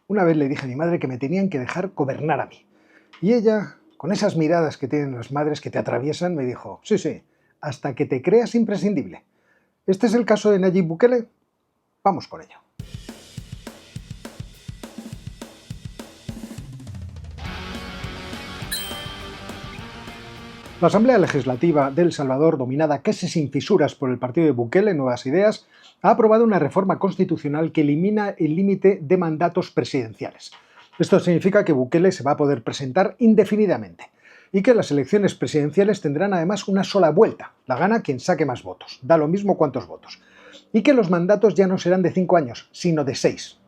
Una vez le dije a mi madre que me tenían que dejar gobernar a mí. Y ella, con esas miradas que tienen las madres que te atraviesan, me dijo, sí, sí, hasta que te creas imprescindible. ¿Este es el caso de Nayib Bukele? Vamos con ello. La Asamblea Legislativa de El Salvador, dominada casi sin fisuras por el partido de Bukele, Nuevas Ideas, ha aprobado una reforma constitucional que elimina el límite de mandatos presidenciales. Esto significa que Bukele se va a poder presentar indefinidamente y que las elecciones presidenciales tendrán además una sola vuelta, la gana quien saque más votos, da lo mismo cuántos votos, y que los mandatos ya no serán de 5 años, sino de 6.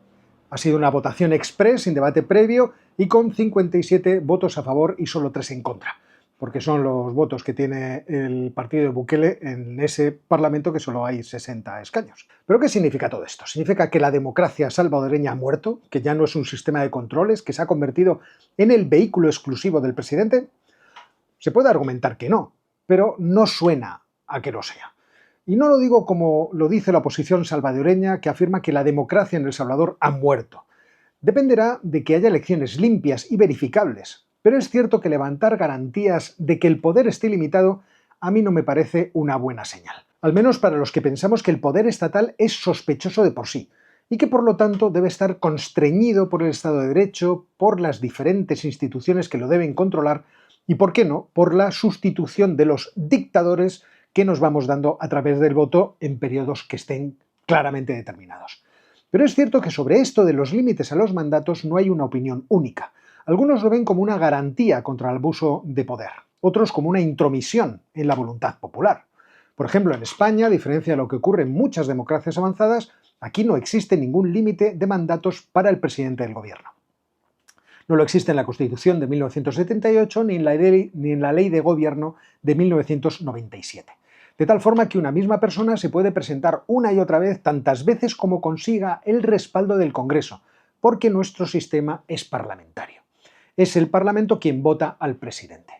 Ha sido una votación express, sin debate previo y con 57 votos a favor y solo 3 en contra, porque son los votos que tiene el partido de Bukele en ese parlamento, que solo hay 60 escaños. ¿Pero qué significa todo esto? ¿Significa que la democracia salvadoreña ha muerto? ¿Que ya no es un sistema de controles? ¿Que se ha convertido en el vehículo exclusivo del presidente? Se puede argumentar que no, pero no suena a que lo sea. Y no lo digo como lo dice la oposición salvadoreña, que afirma que la democracia en El Salvador ha muerto. Dependerá de que haya elecciones limpias y verificables, pero es cierto que levantar garantías de que el poder esté limitado a mí no me parece una buena señal. Al menos para los que pensamos que el poder estatal es sospechoso de por sí y que por lo tanto debe estar constreñido por el Estado de Derecho, por las diferentes instituciones que lo deben controlar y, por qué no, por la sustitución de los dictadores que nos vamos dando a través del voto en periodos que estén claramente determinados. Pero es cierto que sobre esto de los límites a los mandatos no hay una opinión única. Algunos lo ven como una garantía contra el abuso de poder, otros como una intromisión en la voluntad popular. Por ejemplo, en España, a diferencia de lo que ocurre en muchas democracias avanzadas, aquí no existe ningún límite de mandatos para el presidente del gobierno. No lo existe en la Constitución de 1978 ni en la Ley de Gobierno de 1997. De tal forma que una misma persona se puede presentar una y otra vez tantas veces como consiga el respaldo del Congreso, porque nuestro sistema es parlamentario. Es el Parlamento quien vota al presidente.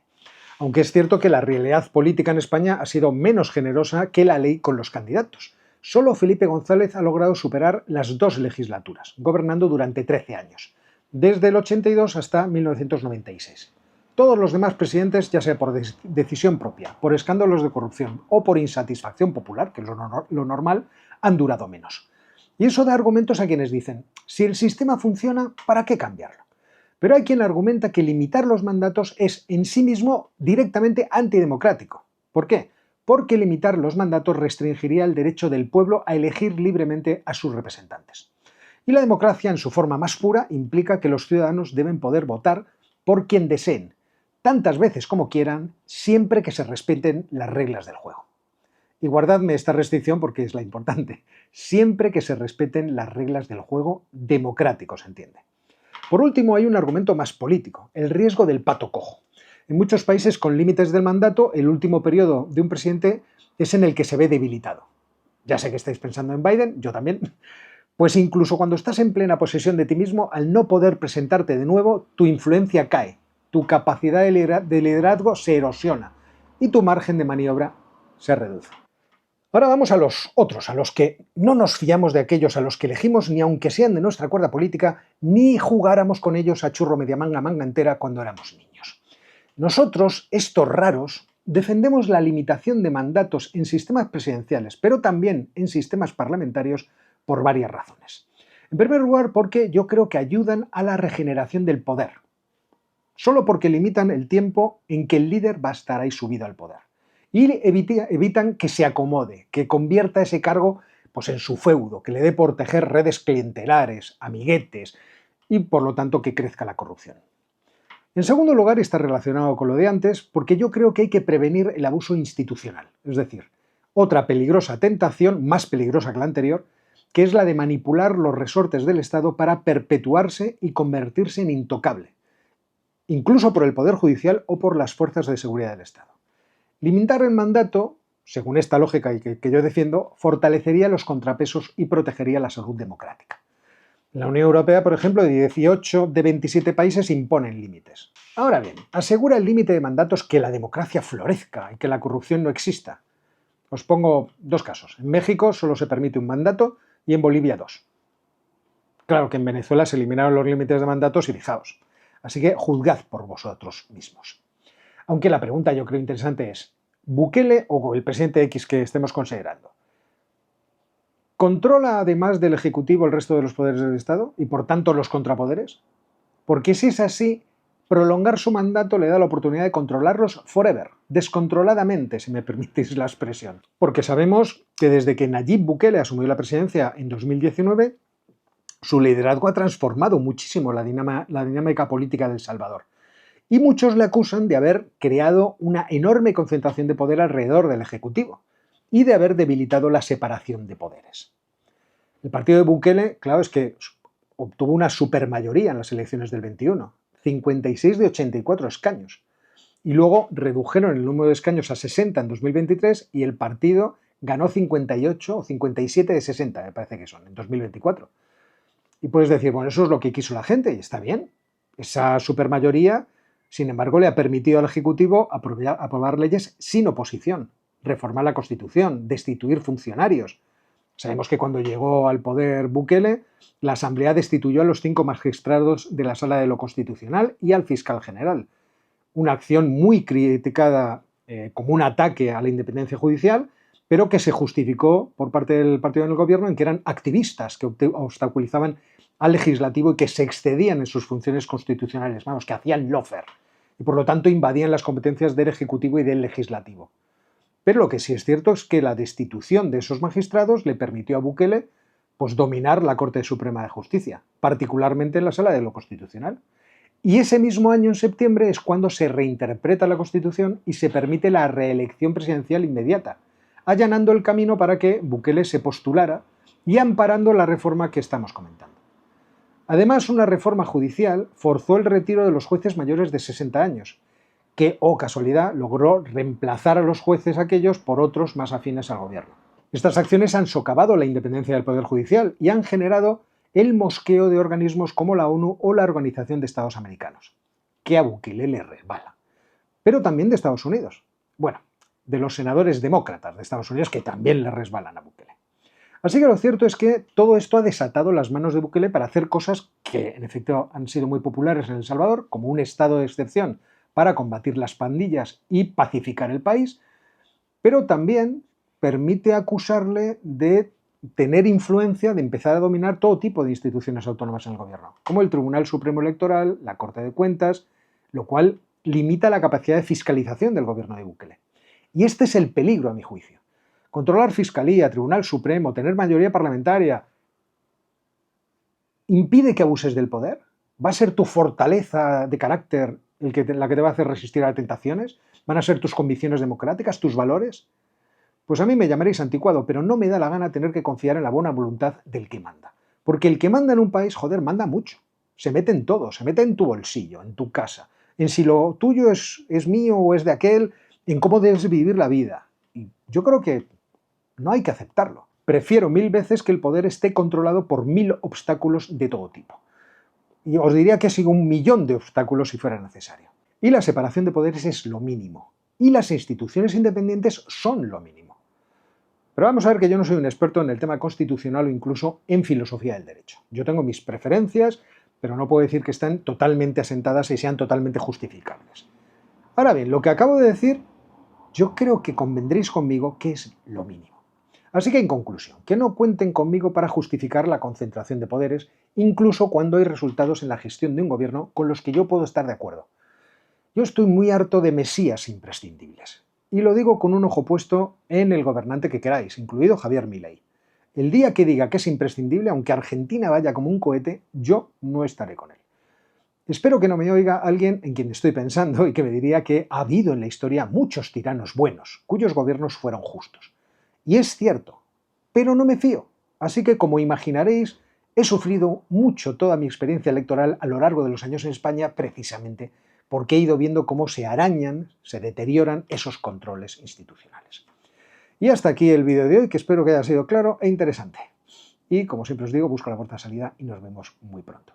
Aunque es cierto que la realidad política en España ha sido menos generosa que la ley con los candidatos. Solo Felipe González ha logrado superar las 2 legislaturas, gobernando durante 13 años, desde el 82 hasta 1996. Todos los demás presidentes, ya sea por decisión propia, por escándalos de corrupción o por insatisfacción popular, que es lo normal, han durado menos. Y eso da argumentos a quienes dicen, si el sistema funciona, ¿para qué cambiarlo? Pero hay quien argumenta que limitar los mandatos es en sí mismo directamente antidemocrático. ¿Por qué? Porque limitar los mandatos restringiría el derecho del pueblo a elegir libremente a sus representantes. Y la democracia, en su forma más pura, implica que los ciudadanos deben poder votar por quien deseen, tantas veces como quieran, siempre que se respeten las reglas del juego. Y guardadme esta restricción porque es la importante. Siempre que se respeten las reglas del juego democrático, se entiende. Por último, hay un argumento más político, el riesgo del pato cojo. En muchos países con límites del mandato, el último periodo de un presidente es en el que se ve debilitado. Ya sé que estáis pensando en Biden, yo también. Pues incluso cuando estás en plena posesión de ti mismo, al no poder presentarte de nuevo, tu influencia cae, tu capacidad de liderazgo se erosiona y tu margen de maniobra se reduce. Ahora vamos a los otros, a los que no nos fiamos de aquellos a los que elegimos ni aunque sean de nuestra cuerda política, ni jugáramos con ellos a churro media manga, manga entera cuando éramos niños. Nosotros, estos raros, defendemos la limitación de mandatos en sistemas presidenciales, pero también en sistemas parlamentarios por varias razones. En primer lugar, porque yo creo que ayudan a la regeneración del poder, solo porque limitan el tiempo en que el líder va a estar ahí subido al poder. Y evitan que se acomode, que convierta ese cargo pues, en su feudo, que le dé por tejer redes clientelares, amiguetes y por lo tanto que crezca la corrupción. En segundo lugar, está relacionado con lo de antes, porque yo creo que hay que prevenir el abuso institucional, es decir, otra peligrosa tentación, más peligrosa que la anterior, que es la de manipular los resortes del Estado para perpetuarse y convertirse en intocable, incluso por el Poder Judicial o por las fuerzas de seguridad del Estado. Limitar el mandato, según esta lógica que yo defiendo, fortalecería los contrapesos y protegería la salud democrática. En la Unión Europea, por ejemplo, de 18 de 27 países imponen límites. Ahora bien, ¿asegura el límite de mandatos que la democracia florezca y que la corrupción no exista? Os pongo 2 casos. En México solo se permite un mandato y en Bolivia 2. Claro que en Venezuela se eliminaron los límites de mandatos y fijaos. Así que juzgad por vosotros mismos. Aunque la pregunta yo creo interesante es, ¿Bukele o el presidente X que estemos considerando controla además del Ejecutivo el resto de los poderes del Estado y por tanto los contrapoderes? Porque si es así, prolongar su mandato le da la oportunidad de controlarlos forever, descontroladamente, si me permitís la expresión. Porque sabemos que desde que Nayib Bukele asumió la presidencia en 2019, su liderazgo ha transformado muchísimo la dinámica política de El Salvador. Y muchos le acusan de haber creado una enorme concentración de poder alrededor del Ejecutivo y de haber debilitado la separación de poderes. El partido de Bukele, claro, es que obtuvo una supermayoría en las elecciones del 21, 56 de 84 escaños. Y luego redujeron el número de escaños a 60 en 2023 y el partido ganó 58 o 57 de 60, me parece que son, en 2024. Y puedes decir, bueno, eso es lo que quiso la gente y está bien. Esa supermayoría, sin embargo, le ha permitido al Ejecutivo aprobar leyes sin oposición, reformar la Constitución, destituir funcionarios. Sabemos que cuando llegó al poder Bukele, la Asamblea destituyó a los 5 magistrados de la Sala de lo Constitucional y al fiscal general. Una acción muy criticada como un ataque a la independencia judicial, pero que se justificó por parte del partido en el gobierno en que eran activistas que obstaculizaban al legislativo y que se excedían en sus funciones constitucionales, vamos, que hacían lofer y por lo tanto invadían las competencias del Ejecutivo y del Legislativo. Pero lo que sí es cierto es que la destitución de esos magistrados le permitió a Bukele pues, dominar la Corte Suprema de Justicia, particularmente en la Sala de lo Constitucional. Y ese mismo año, en septiembre, es cuando se reinterpreta la Constitución y se permite la reelección presidencial inmediata, allanando el camino para que Bukele se postulara y amparando la reforma que estamos comentando. Además, una reforma judicial forzó el retiro de los jueces mayores de 60 años, que, oh casualidad, logró reemplazar a los jueces aquellos por otros más afines al gobierno. Estas acciones han socavado la independencia del Poder Judicial y han generado el mosqueo de organismos como la ONU o la Organización de Estados Americanos, que a Bukele le resbala. Pero también de Estados Unidos. Bueno, de los senadores demócratas de Estados Unidos que también le resbalan a Bukele. Así que lo cierto es que todo esto ha desatado las manos de Bukele para hacer cosas que en efecto han sido muy populares en El Salvador, como un estado de excepción para combatir las pandillas y pacificar el país, pero también permite acusarle de tener influencia, de empezar a dominar todo tipo de instituciones autónomas en el gobierno, como el Tribunal Supremo Electoral, la Corte de Cuentas, lo cual limita la capacidad de fiscalización del gobierno de Bukele. Y este es el peligro, a mi juicio. Controlar Fiscalía, Tribunal Supremo, tener mayoría parlamentaria, ¿impide que abuses del poder? ¿Va a ser tu fortaleza de carácter la que te va a hacer resistir a las tentaciones? ¿Van a ser tus convicciones democráticas, tus valores? Pues a mí me llamaréis anticuado, pero no me da la gana tener que confiar en la buena voluntad del que manda. Porque el que manda en un país, joder, manda mucho. Se mete en todo, se mete en tu bolsillo, en tu casa, en si lo tuyo es mío o es de aquel, en cómo debes vivir la vida. Y yo creo que no hay que aceptarlo. Prefiero 1000 veces que el poder esté controlado por 1000 obstáculos de todo tipo. Y os diría que sigo 1.000.000 de obstáculos si fuera necesario. Y la separación de poderes es lo mínimo. Y las instituciones independientes son lo mínimo. Pero vamos a ver que yo no soy un experto en el tema constitucional o incluso en filosofía del derecho. Yo tengo mis preferencias, pero no puedo decir que estén totalmente asentadas y sean totalmente justificables. Ahora bien, lo que acabo de decir, yo creo que convendréis conmigo que es lo mínimo. Así que, en conclusión, que no cuenten conmigo para justificar la concentración de poderes, incluso cuando hay resultados en la gestión de un gobierno con los que yo puedo estar de acuerdo. Yo estoy muy harto de mesías imprescindibles. Y lo digo con un ojo puesto en el gobernante que queráis, incluido Javier Milei. El día que diga que es imprescindible, aunque Argentina vaya como un cohete, yo no estaré con él. Espero que no me oiga alguien en quien estoy pensando y que me diría que ha habido en la historia muchos tiranos buenos, cuyos gobiernos fueron justos. Y es cierto, pero no me fío. Así que, como imaginaréis, he sufrido mucho toda mi experiencia electoral a lo largo de los años en España, precisamente porque he ido viendo cómo se arañan, se deterioran esos controles institucionales. Y hasta aquí el vídeo de hoy, que espero que haya sido claro e interesante. Y, como siempre os digo, busco la puerta de salida y nos vemos muy pronto.